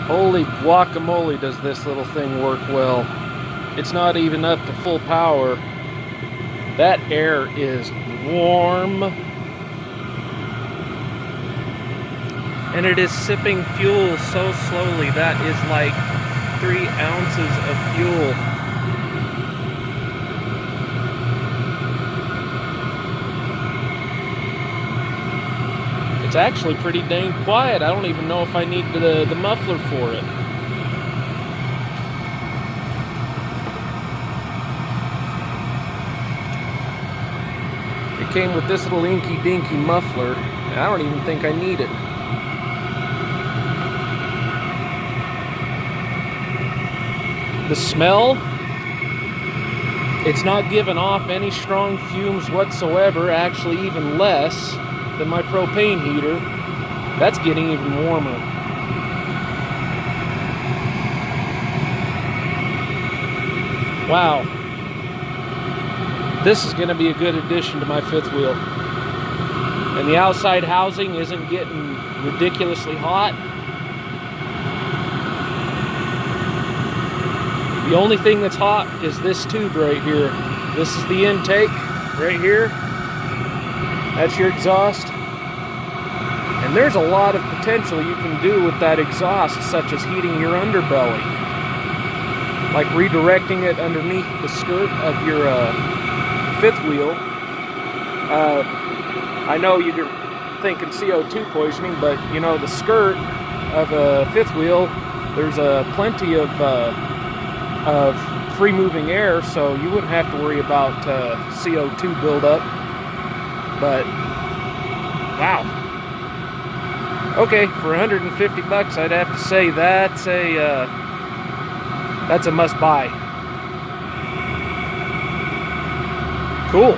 Holy guacamole, does this little thing work well. It's not even up to full power. That air is warm. And it is sipping fuel so slowly. That is like 3 ounces of fuel. It's actually pretty dang quiet. I don't even know if I need the muffler for it. It came with this little inky dinky muffler, and I don't even think I need it. The smell, it's not giving off any strong fumes whatsoever, actually even less than my propane heater. That's getting even warmer. Wow. This is going to be a good addition to my fifth wheel. And the outside housing isn't getting ridiculously hot. The only thing that's hot is this tube right here. This is the intake right here. That's your exhaust. And there's a lot of potential you can do with that exhaust, such as heating your underbelly. Like redirecting it underneath the skirt of your fifth wheel. I know you're thinking CO2 poisoning, but you know, the skirt of a fifth wheel, there's plenty of free moving air, so you wouldn't have to worry about CO2 buildup. But wow. Okay, for 150 bucks, I'd have to say that's a must buy. Cool.